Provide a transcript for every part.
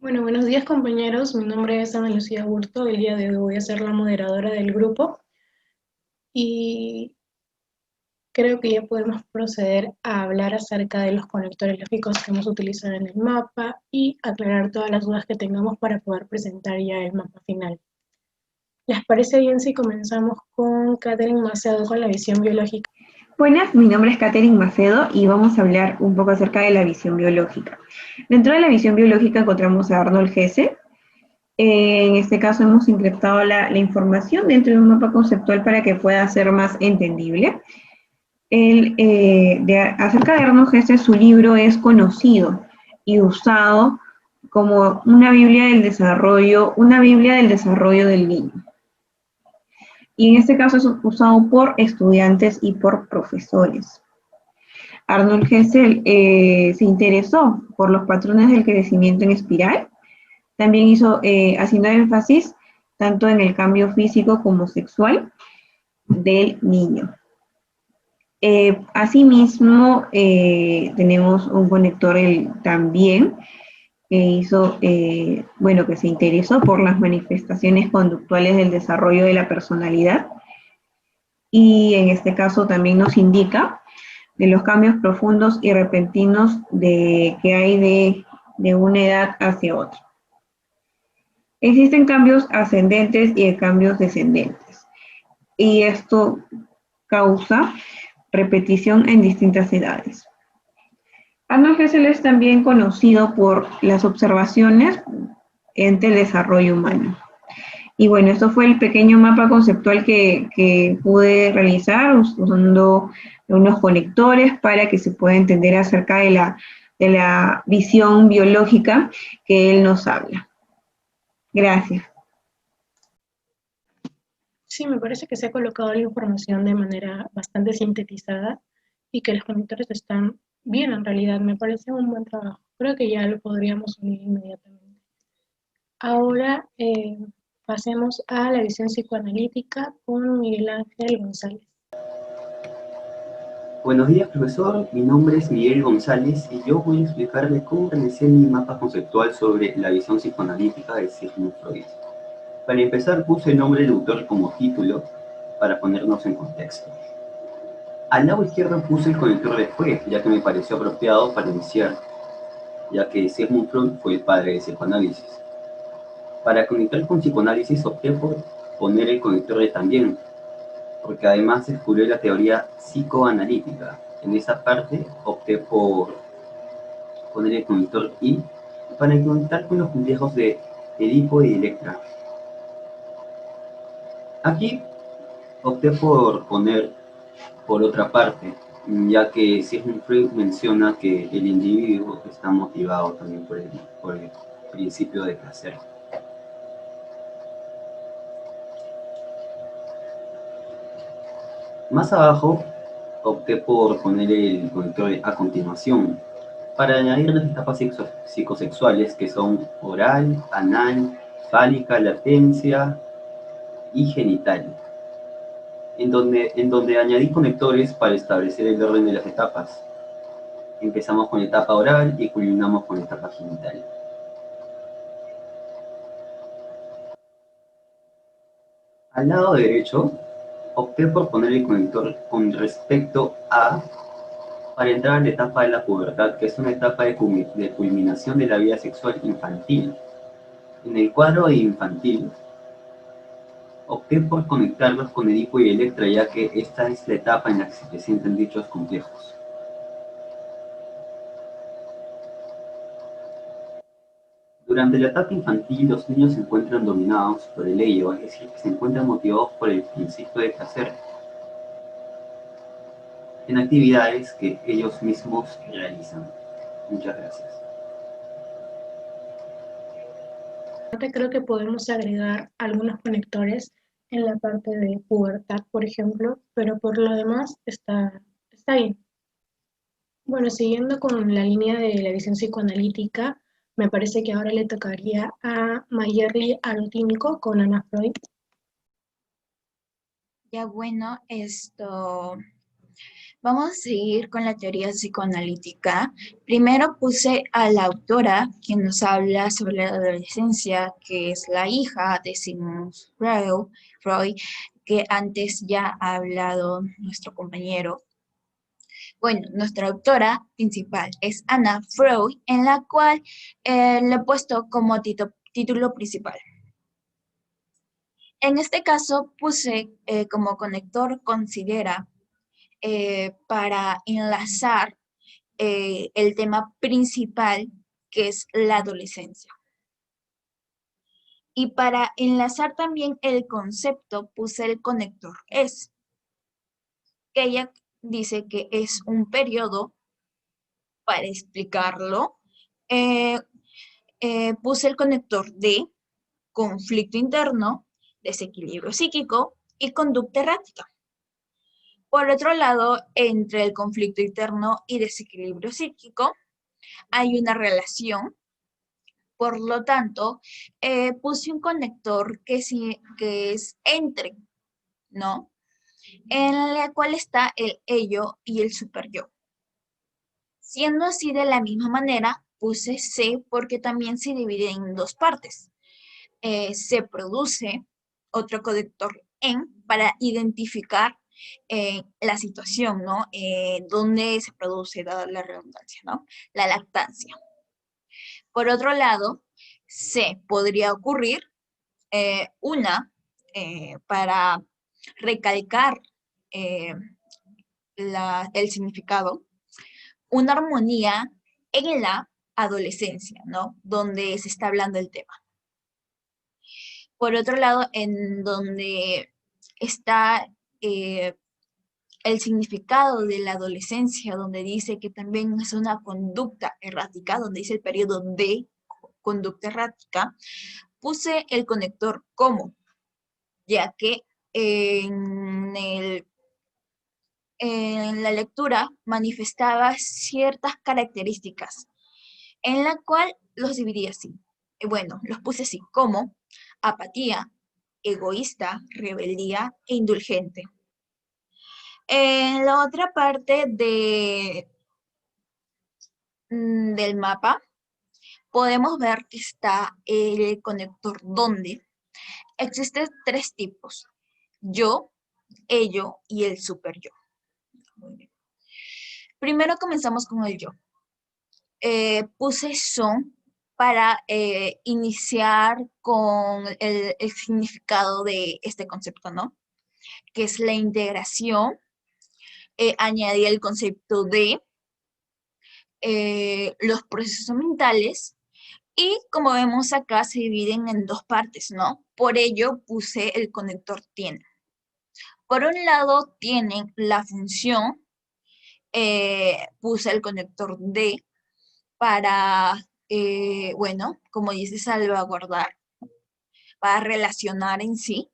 Bueno, buenos días compañeros, mi nombre es Ana Lucía Burto, el día de hoy voy a ser la moderadora del grupo y creo que ya podemos proceder a hablar acerca de los conectores lógicos que vamos a utilizar en el mapa y aclarar todas las dudas que tengamos para poder presentar ya el mapa final. ¿Les parece bien si comenzamos con Catherine Macedo con la visión biológica? Buenas, mi nombre es Catherine Macedo y vamos a hablar un poco acerca de la visión biológica. Dentro de la visión biológica encontramos a Arnold Hesse. En este caso hemos incrustado la información dentro de un mapa conceptual para que pueda ser más entendible. Acerca de Arnold Hesse, su libro es conocido y usado como una Biblia del desarrollo del niño. Y en este caso es usado por estudiantes y por profesores. Arnold Hesse se interesó por los patrones del crecimiento en espiral. También hizo, haciendo énfasis tanto en el cambio físico como sexual del niño. Asimismo, tenemos un conector también que hizo, que se interesó por las manifestaciones conductuales del desarrollo de la personalidad. Y en este caso también nos indica de los cambios profundos y repentinos que hay de una edad hacia otra. Existen cambios ascendentes y cambios descendentes, y esto causa repetición en distintas edades. Arnold Hesse es también conocido por las observaciones entre el desarrollo humano. Y bueno, esto fue el pequeño mapa conceptual que pude realizar usando unos conectores para que se pueda entender acerca de la visión biológica que él nos habla. Gracias. Sí, me parece que se ha colocado la información de manera bastante sintetizada y que los conectores están bien en realidad, me parece un buen trabajo. Creo que ya lo podríamos unir inmediatamente. Ahora pasemos a la visión psicoanalítica con Miguel Ángel González. Buenos días, profesor. Mi nombre es Miguel González y yo voy a explicarle cómo realicé mi mapa conceptual sobre la visión psicoanalítica de Sigmund Freud. Para empezar, puse el nombre del autor como título para ponernos en contexto. Al lado izquierdo puse el conector de Freud, ya que me pareció apropiado para iniciar, ya que Sigmund Freud fue el padre del psicoanálisis. Para conectar con psicoanálisis opté por poner el conector de también, porque además descubrió la teoría psicoanalítica. En esa parte opté por poner el conector I para conectar con los complejos de Edipo y Electra. Aquí opté por poner por otra parte, ya que Sigmund Freud menciona que el individuo está motivado también por el principio de placer. Más abajo opté por poner el conector a continuación, para añadir las etapas psicosexuales que son oral, anal, fálica, latencia y genital, en donde añadí conectores para establecer el orden de las etapas. Empezamos con la etapa oral y culminamos con la etapa genital. Al lado derecho, opté por poner el conector con respecto a para entrar a la etapa de la pubertad, que es una etapa de culminación de la vida sexual infantil. En el cuadro de infantil, opté por conectarlos con Edipo y Electra, ya que esta es la etapa en la que se presentan dichos complejos. Durante la etapa infantil, los niños se encuentran dominados por el ello, es decir, que se encuentran motivados por el principio de placer en actividades que ellos mismos realizan. Muchas gracias. Creo que podemos agregar algunos conectores en la parte de pubertad, por ejemplo, pero por lo demás está bien. Bueno, siguiendo con la línea de la visión psicoanalítica, me parece que ahora le tocaría a Mayerly Arotínico con Ana Freud. Ya bueno, Vamos a seguir con la teoría psicoanalítica. Primero puse a la autora, quien nos habla sobre la adolescencia, que es la hija de Sigmund Freud, que antes ya ha hablado nuestro compañero. Bueno, nuestra autora principal es Anna Freud, en la cual le he puesto como título principal. En este caso puse como conector considera para enlazar el tema principal, que es la adolescencia. Y para enlazar también el concepto puse el conector es, que ella dice que es un periodo. Para explicarlo, eh, puse el conector de conflicto interno, desequilibrio psíquico y conducta errática. Por otro lado, entre el conflicto interno y desequilibrio psíquico hay una relación. Por lo tanto, puse un conector que es entre, ¿no? En la cual está el ello y el superyo. Siendo así de la misma manera, puse C porque también se divide en dos partes. Se produce otro conector en para identificar la situación, ¿no? Donde se produce, dada la redundancia, ¿no? La lactancia. Por otro lado, C podría ocurrir para recalcar eh, el significado, una armonía en la adolescencia, ¿no? Donde se está hablando el tema. Por otro lado, en donde está el significado de la adolescencia, donde dice que también es una conducta errática, donde dice el periodo de conducta errática, puse el conector como, ya que en la lectura manifestaba ciertas características, en la cual los dividí así. Bueno, los puse así, como apatía, egoísta, rebeldía e indulgente. En la otra parte del mapa, podemos ver que está el conector donde existen tres tipos: yo, ello y el superyo. Muy bien. Primero comenzamos con el yo. Puse son para iniciar con el significado de este concepto, ¿no? Que es la integración. Añadí el concepto de los procesos mentales y, como vemos acá, se dividen en dos partes, ¿no? Por ello puse el conector tiene. Por un lado tienen la función, puse el conector de para, bueno, como dice, salvaguardar, para relacionar en sí.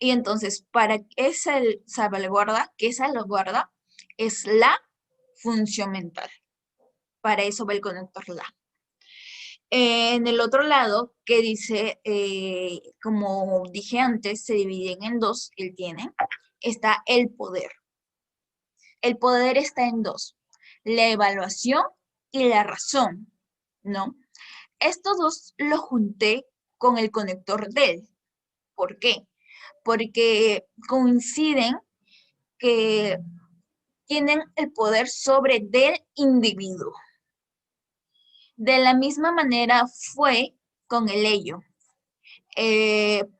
Y entonces, ¿para qué es el salvaguarda? ¿Qué salvaguarda? Es la función mental. Para eso va el conector la. En el otro lado, que dice, como dije antes, se dividen en dos, él tiene, está el poder. El poder está en dos, la evaluación y la razón, ¿no? Estos dos los junté con el conector del. ¿Por qué? Porque coinciden que tienen el poder sobre del individuo. De la misma manera fue con el ello.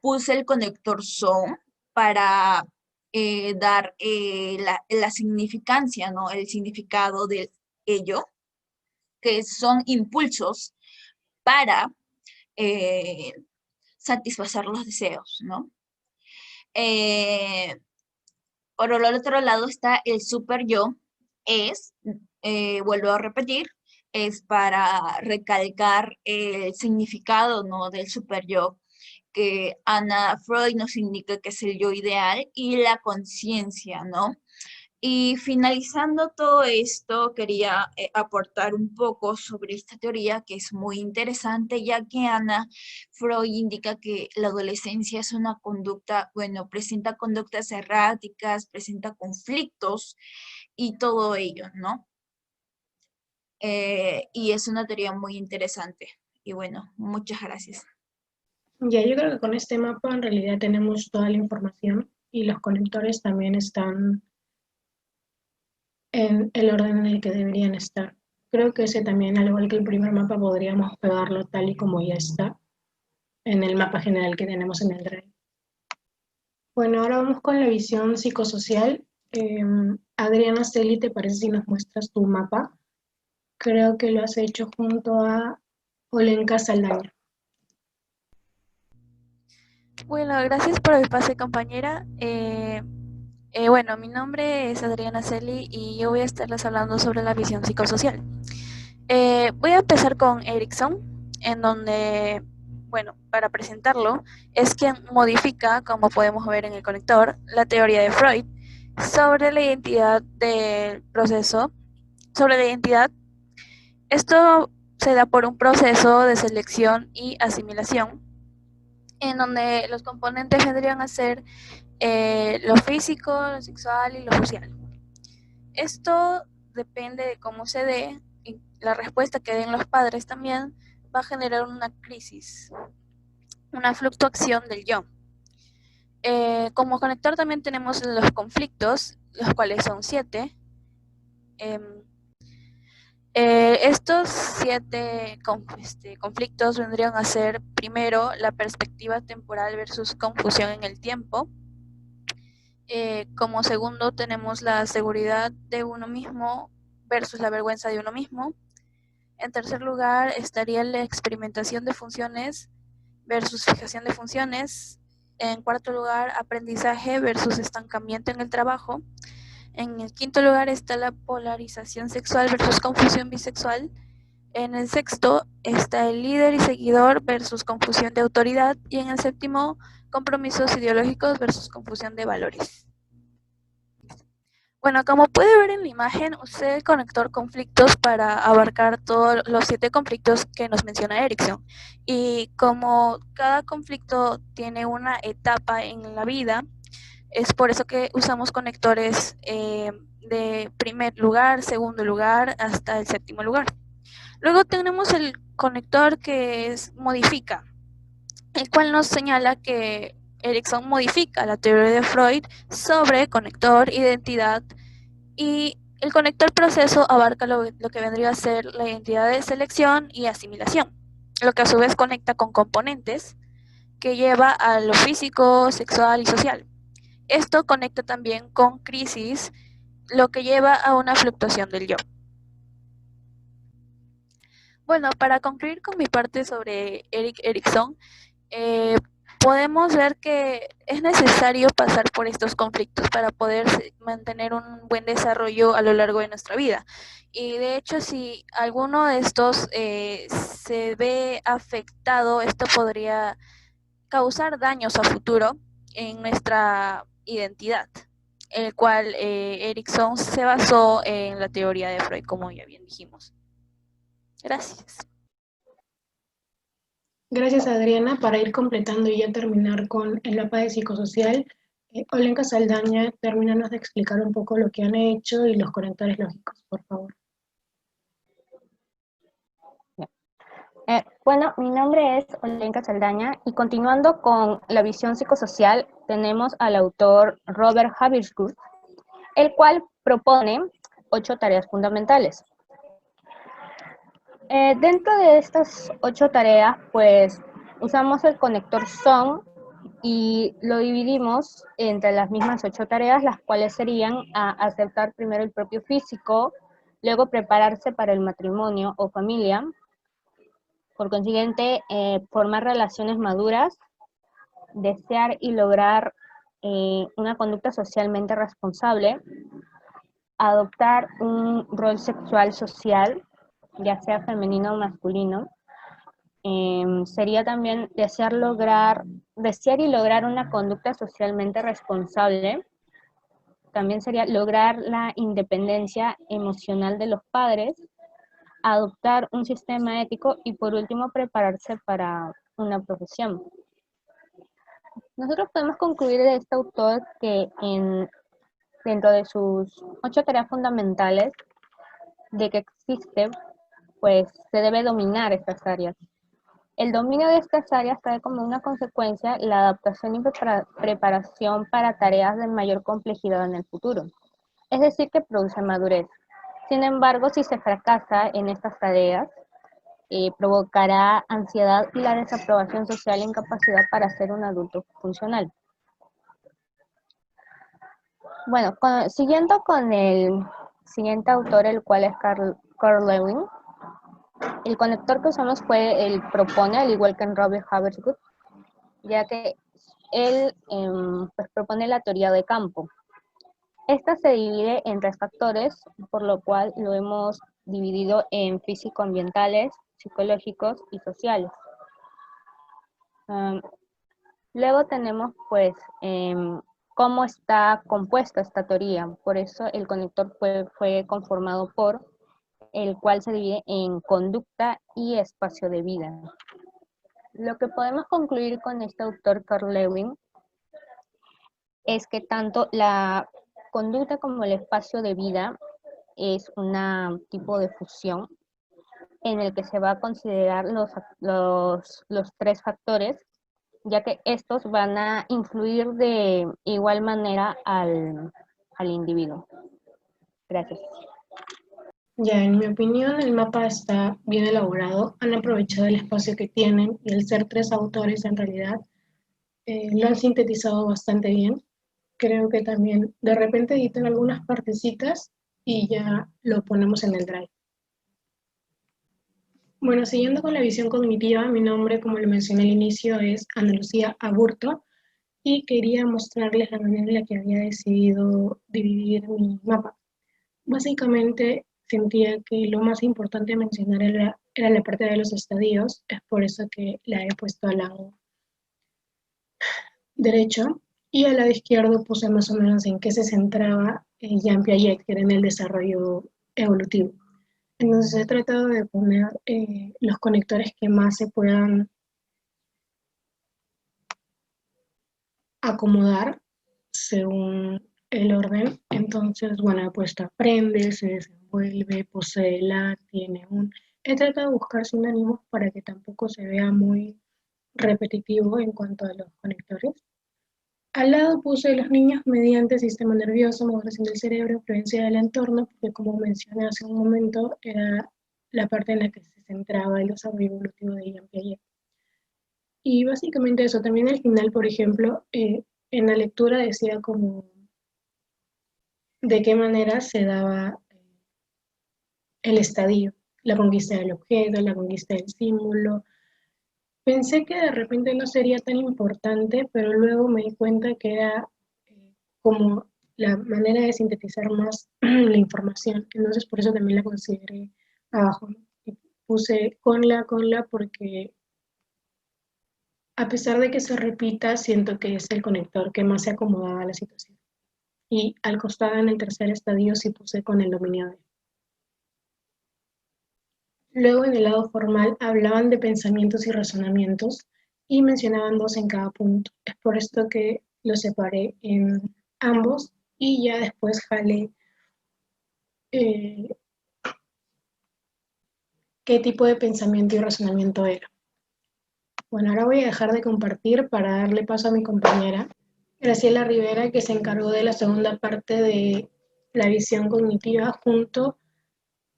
Puse el conector son para dar la significancia, ¿no? El significado del ello, que son impulsos para satisfacer los deseos, ¿no? Por el otro lado está el super yo, vuelvo a repetir, es para recalcar el significado, ¿no? Del super yo, que Anna Freud nos indica que es el yo ideal y la conciencia, ¿no? Y finalizando todo esto, quería aportar un poco sobre esta teoría que es muy interesante, ya que Ana Freud indica que la adolescencia es una conducta, bueno, presenta conductas erráticas, presenta conflictos y todo ello, ¿no? Y es una teoría muy interesante. Y bueno, muchas gracias. Ya, yo creo que con este mapa en realidad tenemos toda la información y los conectores también están en el orden en el que deberían estar. Creo que ese también, al igual que el primer mapa, podríamos pegarlo tal y como ya está en el mapa general que tenemos en el Drive. Bueno, ahora vamos con la visión psicosocial. Adriana Celi, ¿te parece si nos muestras tu mapa? Creo que lo has hecho junto a Olenka Saldaña. Bueno, gracias por el pase, compañera. Bueno, mi nombre es Adriana Celi y yo voy a estarles hablando sobre la visión psicosocial. Voy a empezar con Erickson, en donde, bueno, para presentarlo, es quien modifica, como podemos ver en el conector, la teoría de Freud sobre la identidad del proceso, sobre la identidad. Esto se da por un proceso de selección y asimilación, en donde los componentes vendrían a ser lo físico, lo sexual y lo social. Esto depende de cómo se dé y la respuesta que den los padres también va a generar una crisis, una fluctuación del yo. Como conector también tenemos los conflictos, los cuales son 7. Estos 7 conflictos vendrían a ser, primero, la perspectiva temporal versus confusión en el tiempo. Como segundo tenemos la seguridad de uno mismo versus la vergüenza de uno mismo. En tercer lugar estaría la experimentación de funciones versus fijación de funciones. En cuarto lugar, aprendizaje versus estancamiento en el trabajo. En el quinto lugar está la polarización sexual versus confusión bisexual. En el sexto está el líder y seguidor versus confusión de autoridad. Y en el séptimo, compromisos ideológicos versus confusión de valores. Bueno, como puede ver en la imagen, usé el conector conflictos para abarcar todos los 7 conflictos que nos menciona Erickson. Y como cada conflicto tiene una etapa en la vida, es por eso que usamos conectores de primer lugar, segundo lugar, hasta el séptimo lugar. Luego tenemos el conector que modifica, el cual nos señala que Erickson modifica la teoría de Freud sobre conector, identidad, y el conector proceso abarca lo que vendría a ser la identidad de selección y asimilación, lo que a su vez conecta con componentes que lleva a lo físico, sexual y social. Esto conecta también con crisis, lo que lleva a una fluctuación del yo. Bueno, para concluir con mi parte sobre Erik Erikson, podemos ver que es necesario pasar por estos conflictos para poder mantener un buen desarrollo a lo largo de nuestra vida. Y de hecho, si alguno de estos se ve afectado, esto podría causar daños a futuro en nuestra identidad, el cual Erikson se basó en la teoría de Freud, como ya bien dijimos. Gracias. Gracias, Adriana. Para ir completando y ya terminar con el mapa de psicosocial, Olenka Saldaña, termínanos de explicar un poco lo que han hecho y los conectores lógicos, por favor. Bueno, mi nombre es Olenka Saldaña y continuando con la visión psicosocial tenemos al autor Robert Haverscourt, el cual propone 8 tareas fundamentales. Dentro de estas 8 tareas, pues usamos el conector SON y lo dividimos entre las mismas 8 tareas, las cuales serían aceptar primero el propio físico, luego prepararse para el matrimonio o familia. Por consiguiente, formar relaciones maduras, desear y lograr una conducta socialmente responsable, adoptar un rol sexual social, ya sea femenino o masculino. Sería también desear y lograr una conducta socialmente responsable, también sería lograr la independencia emocional de los padres, adoptar un sistema ético y por último prepararse para una profesión. Nosotros podemos concluir de este autor que dentro de sus 8 tareas fundamentales de que existe, pues se debe dominar estas áreas. El dominio de estas áreas trae como una consecuencia la adaptación y preparación para tareas de mayor complejidad en el futuro. Es decir, que produce madurez. Sin embargo, si se fracasa en estas tareas, provocará ansiedad y la desaprobación social e incapacidad para ser un adulto funcional. Bueno, siguiendo con el siguiente autor, el cual es Carl Lewin, el conector que usamos fue el propone, al igual que en Robert Haverswood, ya que él pues propone la teoría de campo. Esta se divide en 3 factores, por lo cual lo hemos dividido en físico-ambientales, psicológicos y sociales. Luego tenemos pues cómo está compuesta esta teoría, por eso el conector fue conformado por el cual se divide en conducta y espacio de vida. Lo que podemos concluir con este autor Carl Lewin es que tanto la conducta como el espacio de vida es un tipo de fusión en el que se va a considerar los 3 factores, ya que estos van a influir de igual manera al individuo. Gracias. Ya, en mi opinión, el mapa está bien elaborado, han aprovechado el espacio que tienen y al ser 3 autores en realidad lo han sintetizado bastante bien. Creo que también de repente editan algunas partecitas y ya lo ponemos en el drive. Bueno, siguiendo con la visión cognitiva, mi nombre, como lo mencioné al inicio, es Ana Lucía Aburto y quería mostrarles la manera en la que había decidido dividir mi mapa. Básicamente sentía que lo más importante a mencionar era la parte de los estadios, es por eso que la he puesto al lado derecho, y al lado izquierdo puse más o menos en qué se centraba Jean Piaget, que era en el desarrollo evolutivo. Entonces he tratado de poner los conectores que más se puedan acomodar según el orden. Entonces, bueno, he puesto aprende, se desenvuelve, posee la, tiene un... He tratado de buscar sinónimos para que tampoco se vea muy repetitivo en cuanto a los conectores. Al lado puse los niños mediante sistema nervioso, modulación del cerebro, influencia del entorno, porque como mencioné hace un momento, era la parte en la que se centraba el desarrollo evolutivo de Jean Piaget. Y básicamente eso, también al final, por ejemplo, en la lectura decía como de qué manera se daba el estadio, la conquista del objeto, la conquista del símbolo. Pensé que de repente no sería tan importante, pero luego me di cuenta que era como la manera de sintetizar más la información. Entonces por eso también la consideré abajo. Y puse con la, porque a pesar de que se repita, siento que es el conector que más se acomodaba a la situación. Y al costado en el tercer estadio sí puse con el dominio de. Luego en el lado formal hablaban de pensamientos y razonamientos y mencionaban 2 en cada punto. Es por esto que los separé en ambos y ya después jalé qué tipo de pensamiento y razonamiento era. Bueno, ahora voy a dejar de compartir para darle paso a mi compañera, Graciela Rivera, que se encargó de la segunda parte de la visión cognitiva junto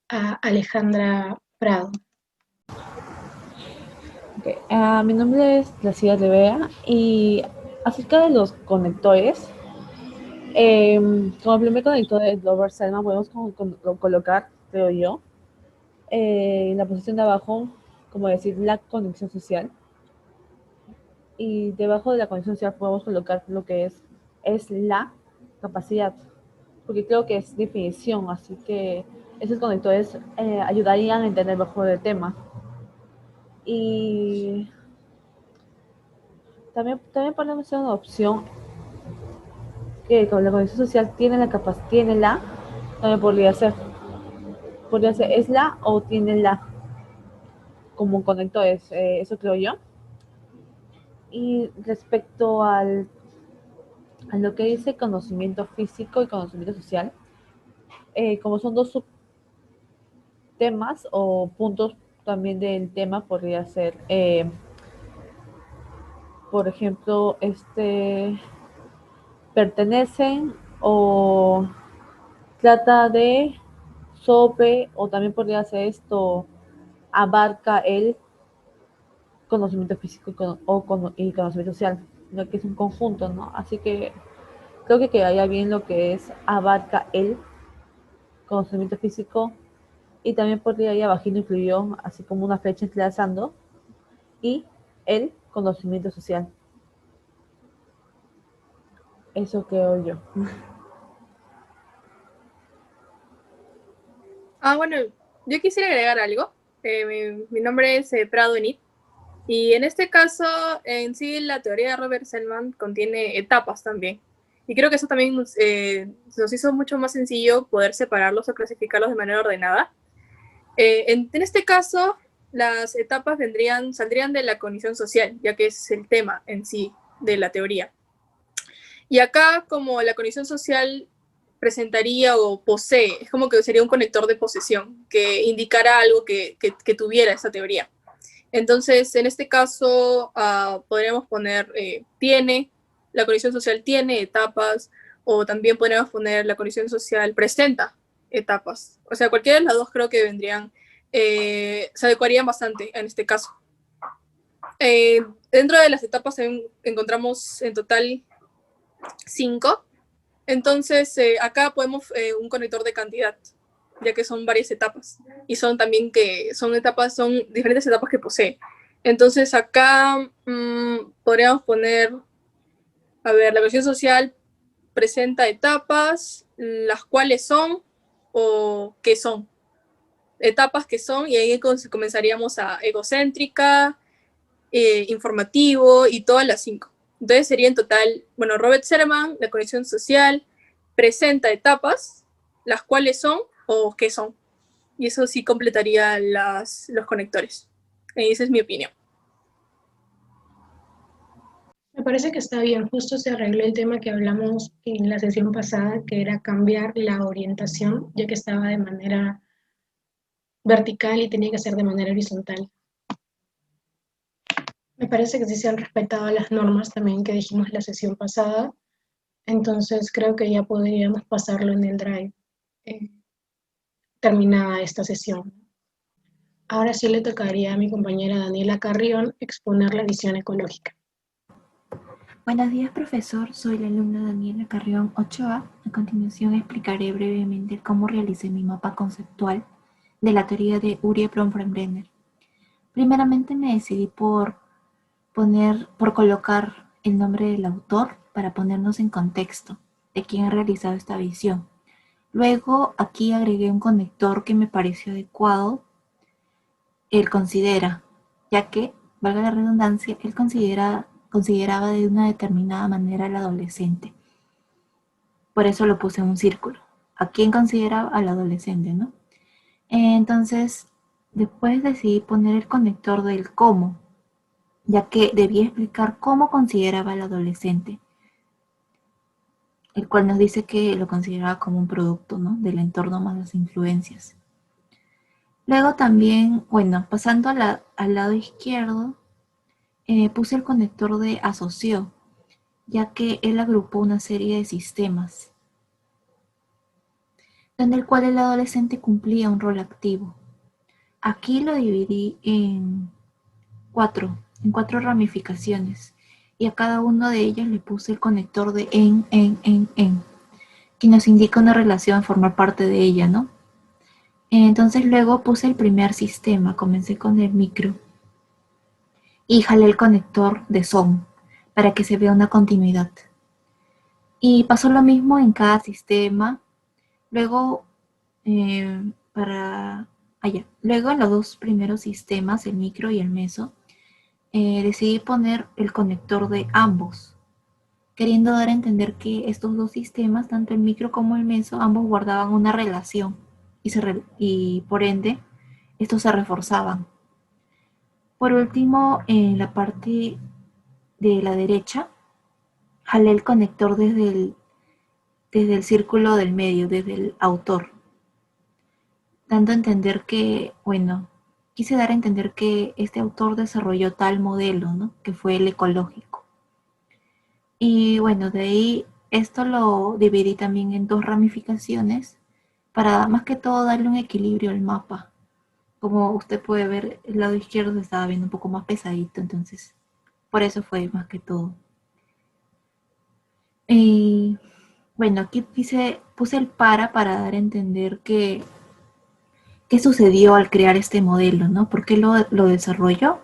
a Alejandra Prado. Okay. Mi nombre es Graciela Rivera y acerca de los conectores, como el primer conector de Glover Selman podemos colocar, creo yo, en la posición de abajo, como decir, la conexión social. Y debajo de la conexión social podemos colocar lo que es la capacidad, porque creo que es definición, así que esos conectores ayudarían a entender mejor el tema. Y también podemos hacer una opción que con la conexión social tiene la capacidad, tiene la, también podría ser es la o tiene la como conectores, eso creo yo. Y respecto a lo que dice conocimiento físico y conocimiento social, como son dos subtemas o puntos también del tema, podría ser, por ejemplo, pertenecen o trata de sobre, o también podría ser esto, abarca el conocimiento físico y conocimiento social, lo que es un conjunto, ¿no? Así que creo que quedaría bien lo que es abarca el conocimiento físico y también podría ir abajito incluyó así como una flecha entrelazando y el conocimiento social. Eso creo yo. Bueno, yo quisiera agregar algo. Mi nombre es Prado Enid. Y en este caso, en sí, la teoría de Robert Sellman contiene etapas también. Y creo que eso también nos hizo mucho más sencillo poder separarlos o clasificarlos de manera ordenada. En este caso, las etapas saldrían de la cognición social, ya que es el tema en sí de la teoría. Y acá, como la cognición social presentaría o posee, es como que sería un conector de posesión, que indicara algo que tuviera esa teoría. Entonces, en este caso, podríamos poner la condición social tiene etapas, o también podríamos poner la condición social presenta etapas. O sea, cualquiera de las dos creo que se adecuarían bastante en este caso. Dentro de las etapas encontramos en total 5. Entonces, acá podemos un conector de cantidad, ya que son varias etapas y son diferentes etapas que posee. Entonces acá podríamos poner, a ver, la cuestión social presenta etapas, las cuales son o qué son. Etapas que son, y ahí comenzaríamos a egocéntrica, informativo y todas las 5. Entonces sería en total, bueno, Robert Sellman, la conexión social, presenta etapas, las cuales son o qué son. Y eso sí completaría los conectores. Esa es mi opinión. Me parece que está bien, justo se arregló el tema que hablamos en la sesión pasada, que era cambiar la orientación, ya que estaba de manera vertical y tenía que ser de manera horizontal. Me parece que sí se han respetado las normas también que dijimos en la sesión pasada, entonces creo que ya podríamos pasarlo en el Drive, terminada esta sesión. Ahora sí le tocaría a mi compañera Daniela Carrión exponer la visión ecológica. Buenos días, profesor. Soy la alumna Daniela Carrión Ochoa. A continuación explicaré brevemente cómo realicé mi mapa conceptual de la teoría de Urie Bronfenbrenner. Primeramente me decidí por colocar el nombre del autor para ponernos en contexto de quién ha realizado esta visión. Luego aquí agregué un conector que me pareció adecuado, él considera, ya que, valga la redundancia, él consideraba de una determinada manera al adolescente. Por eso lo puse en un círculo. ¿A quién consideraba? Al adolescente, ¿no? Entonces, después decidí poner el conector del cómo, ya que debía explicar cómo consideraba al adolescente, el cual nos dice que lo consideraba como un producto, ¿no?, del entorno más las influencias. Luego también, bueno, pasando al lado izquierdo, puse el conector de asoció, ya que él agrupó una serie de sistemas, en el cual el adolescente cumplía un rol activo. Aquí lo dividí en cuatro ramificaciones, y a cada uno de ellas le puse el conector de en, que nos indica una relación, formar parte de ella, ¿no? Entonces luego puse el primer sistema, comencé con el micro, y jalé el conector de son, para que se vea una continuidad. Y pasó lo mismo en cada sistema. Luego, luego en los dos primeros sistemas, el micro y el meso, decidí poner el conector de ambos. queriendo dar a entender que estos dos sistemas, tanto el micro como el meso, ambos guardaban una relación y por ende estos se reforzaban. Por último, en la parte de la derecha, jalé el conector desde el círculo del medio, desde el autor, dando a entender que, bueno, quise dar a entender que este autor desarrolló tal modelo, ¿no? Que fue el ecológico. Y bueno, de ahí esto lo dividí también en dos ramificaciones para más que todo darle un equilibrio al mapa. Como usted puede ver, el lado izquierdo se estaba viendo un poco más pesadito, entonces por eso fue más que todo. Y bueno, aquí puse el para dar a entender qué sucedió al crear este modelo, ¿no? ¿Por qué lo desarrolló?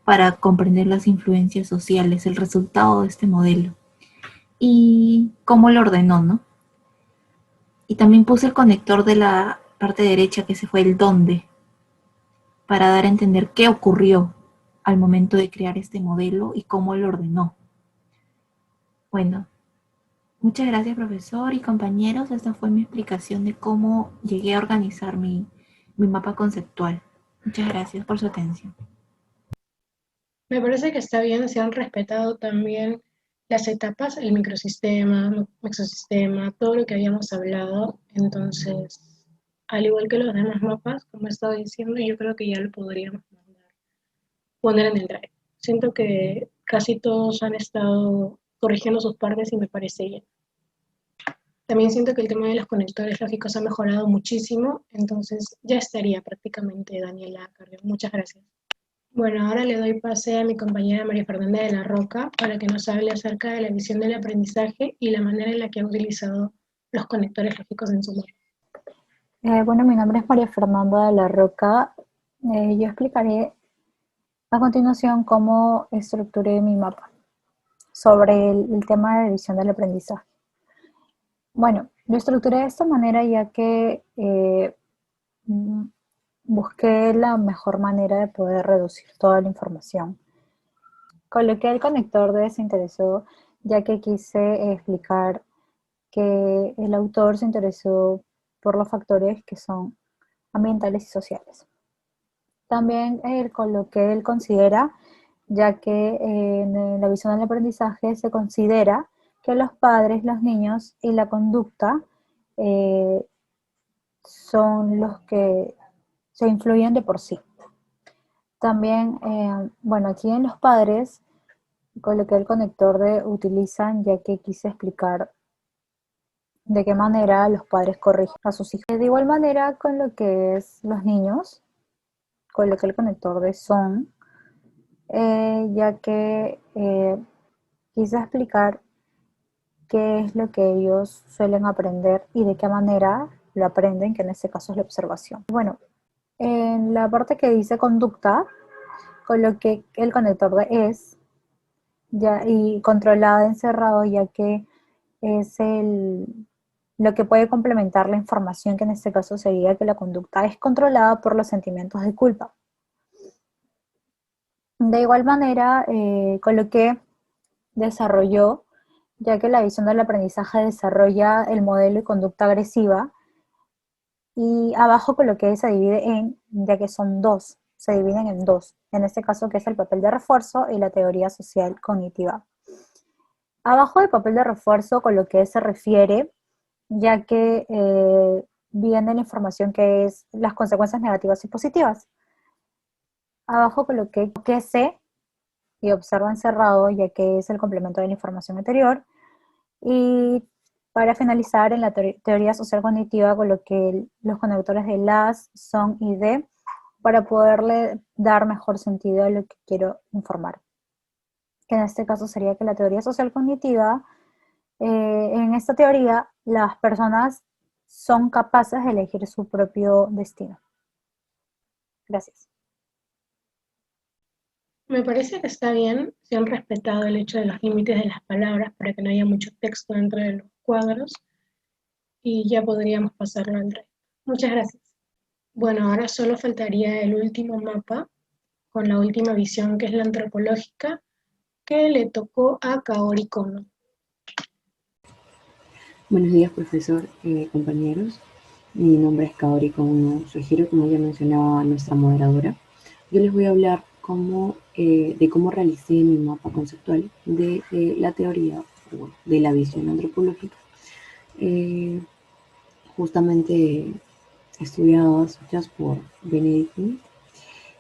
Para comprender las influencias sociales, el resultado de este modelo y cómo lo ordenó, ¿no? Y también puse el conector de la parte derecha, que se fue el dónde, para dar a entender qué ocurrió al momento de crear este modelo y cómo lo ordenó. Bueno, muchas gracias, profesor y compañeros. Esta fue mi explicación de cómo llegué a organizar mi mapa conceptual. Muchas gracias por su atención. Me parece que está bien, se han respetado también las etapas, el microsistema, exosistema, todo lo que habíamos hablado. Entonces, al igual que los demás mapas, como he estado diciendo, yo creo que ya lo podríamos poner en el drive. Siento que casi todos han estado corrigiendo sus partes y me parece bien. También siento que el tema de los conectores lógicos ha mejorado muchísimo, entonces ya estaría prácticamente Daniela Carrión. Muchas gracias. Bueno, ahora le doy pase a mi compañera María Fernanda de la Roca para que nos hable acerca de la visión del aprendizaje y la manera en la que ha utilizado los conectores lógicos en su mapa. Bueno, mi nombre es María Fernanda de la Roca. Yo explicaré a continuación cómo estructuré mi mapa sobre el tema de visión del aprendizaje. Bueno, lo estructuré de esta manera ya que busqué la mejor manera de poder reducir toda la información. Coloqué el conector de desinteresó ya que quise explicar que el autor se interesó por los factores que son ambientales y sociales. También coloqué el considera, ya que en la visión del aprendizaje se considera que los padres, los niños y la conducta son los que se influyen de por sí. También, bueno, aquí en los padres coloqué el conector de utilizan, ya que quise explicar de qué manera los padres corrigen a sus hijos. De igual manera, con lo que es los niños, coloqué el conector de son, ya que quise explicar qué es lo que ellos suelen aprender y de qué manera lo aprenden, que en este caso es la observación. Bueno, en la parte que dice conducta, coloqué el conector de es y controlado encerrado, ya que es lo que puede complementar la información, que en este caso sería que la conducta es controlada por los sentimientos de culpa. De igual manera, coloqué desarrolló, ya que la visión del aprendizaje desarrolla el modelo y conducta agresiva, y abajo coloqué se divide en, ya que son dos, se dividen en dos, en este caso que es el papel de refuerzo y la teoría social cognitiva. Abajo del papel de refuerzo coloqué se refiere, ya que viene la información que es las consecuencias negativas y positivas. Abajo coloqué que se y observa encerrado, ya que es el complemento de la información anterior. Y para finalizar, en la teoría social cognitiva coloqué los conectores de las, son y de, para poderle dar mejor sentido a lo que quiero informar. Que en este caso sería que la teoría social cognitiva, en esta teoría, las personas son capaces de elegir su propio destino. Gracias. Me parece que está bien, se han respetado el hecho de los límites de las palabras para que no haya mucho texto dentro de los cuadros y ya podríamos pasarlo al resto. Muchas gracias. Bueno, ahora solo faltaría el último mapa con la última visión, que es la antropológica, que le tocó a Kaori Kono. Buenos días, profesor, compañeros. Mi nombre es Kaori, como sugiero, como ya mencionaba nuestra moderadora. Yo les voy a hablar de cómo realicé mi mapa conceptual de la teoría o de la visión antropológica, justamente estudiadas hechas por Benedict Smith,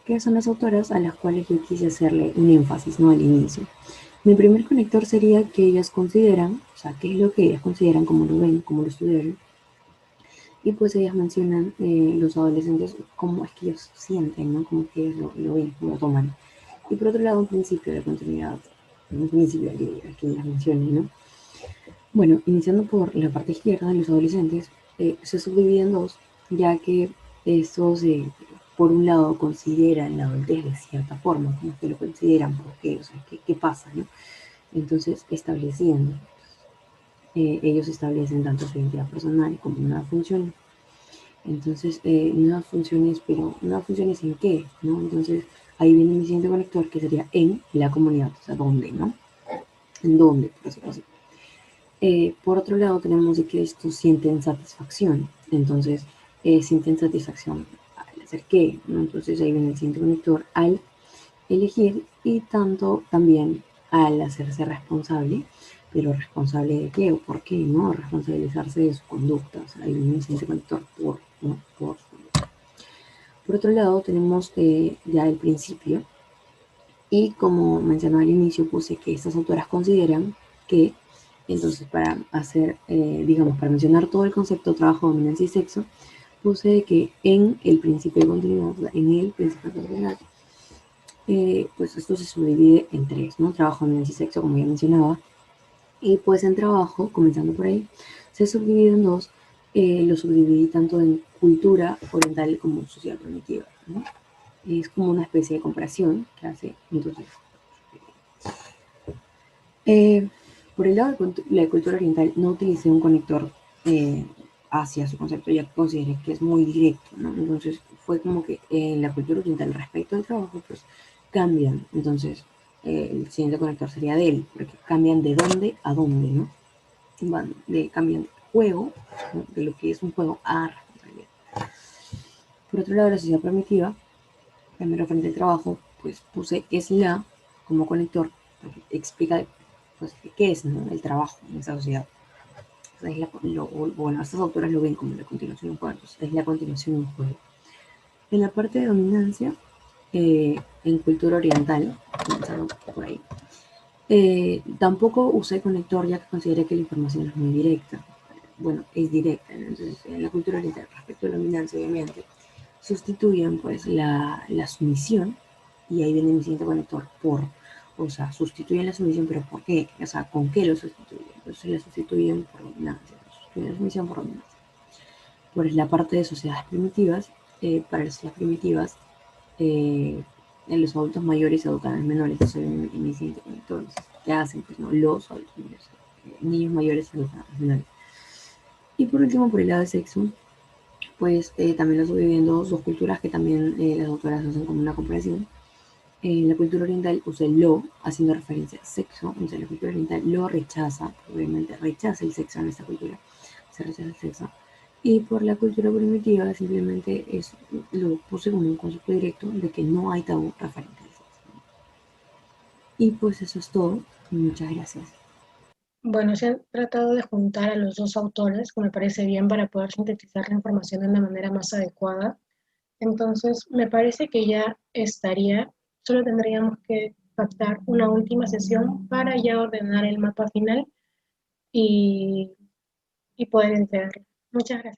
que son las autoras a las cuales yo quise hacerle un énfasis, ¿no? Al inicio. Mi primer conector sería que ellas consideran, o sea, qué es lo que ellas consideran, cómo lo ven, cómo lo estudiaron, y pues ellas mencionan los adolescentes cómo es que ellos sienten, ¿no? Cómo es que ellos lo ven, lo toman. Y por otro lado, un principio de continuidad, un principio que ellas mencionan, ¿no? Bueno, iniciando por la parte izquierda, los adolescentes se subdividen en dos, ya que estos, por un lado, consideran la adultez de cierta forma, como que lo consideran, porque, o sea, ¿qué pasa, no? Entonces, estableciendo, ellos establecen tanto su identidad personal como nuevas funciones. Entonces, nuevas funciones, pero ¿nuevas funciones en qué? ¿No? Entonces, ahí viene mi siguiente conector, que sería en la comunidad, o sea, ¿dónde, no? ¿En dónde, por decirlo así? Por otro lado, tenemos de que estos sienten satisfacción. Entonces, sienten satisfacción al hacer qué, ¿no? Entonces, ahí viene el siguiente conector al elegir y tanto también al hacerse responsable, pero responsable de qué o por qué, ¿no? Responsabilizarse de su conducta. O sea, ahí viene el siguiente conector por, ¿no? Por su conducta. Por otro lado, tenemos ya el principio. Y como mencionaba al inicio, puse que estas autoras consideran que, entonces para hacer, digamos, para mencionar todo el concepto trabajo, dominancia y sexo, puse que en el principio de continuidad, en el principio de continuidad, pues esto se subdivide en tres, ¿no? Trabajo, dominancia y sexo, como ya mencionaba. Y pues en trabajo, comenzando por ahí, se subdivide en dos, lo subdividí tanto en cultura oriental como social primitiva, ¿no? Es como una especie de comparación que hace, entonces, por el lado de la cultura oriental, no utilicé un conector hacia su concepto, ya que consideré que es muy directo, ¿no? Entonces, fue como que en la cultura oriental respecto al trabajo, pues cambian. Entonces, el siguiente conector sería de él, porque cambian de dónde a dónde, ¿no? Cambian de juego, ¿no? De lo que es un juego a responsabilidad. Por otro lado, la sociedad primitiva, primero frente al trabajo, pues puse es la como conector, porque explica pues qué es, ¿no? El trabajo en esa sociedad. O sea, bueno, estas autoras lo ven como la continuación de un juego, entonces es la continuación de un juego. En la parte de dominancia, en cultura oriental, comenzando por ahí, tampoco usé conector ya que consideré que la información es muy directa. Bueno, es directa, ¿no? Entonces en la cultura oriental respecto a la dominancia, obviamente, sustituyen pues la sumisión, y ahí viene mi siguiente conector, o sea, sustituyen la sumisión, pero ¿por qué? O sea, ¿con qué lo sustituyen? Entonces la sustituyen por dominancia, sustituyen la sumisión por dominancia. Por la parte de sociedades primitivas, para las sociedades primitivas, en los adultos mayores se educan a los menores, entonces en mi siguiente conector, ¿qué hacen? Pues no, los adultos mayores, niños mayores se educan a los menores. Y por último, por el lado de sexo, pues también lo estoy viviendo dos culturas que también las autoras hacen como una comparación. En la cultura oriental usa lo, haciendo referencia a sexo, entonces la cultura oriental lo rechaza, obviamente rechaza el sexo en esta cultura, se rechaza el sexo. Y por la cultura primitiva simplemente lo puse como un concepto directo de que no hay tabú referente al sexo. Y pues eso es todo, muchas gracias. Bueno, se han tratado de juntar a los dos autores, que me parece bien para poder sintetizar la información de una manera más adecuada. Entonces, me parece que ya estaría, solo tendríamos que pactar una última sesión para ya ordenar el mapa final y poder entregarlo. Muchas gracias.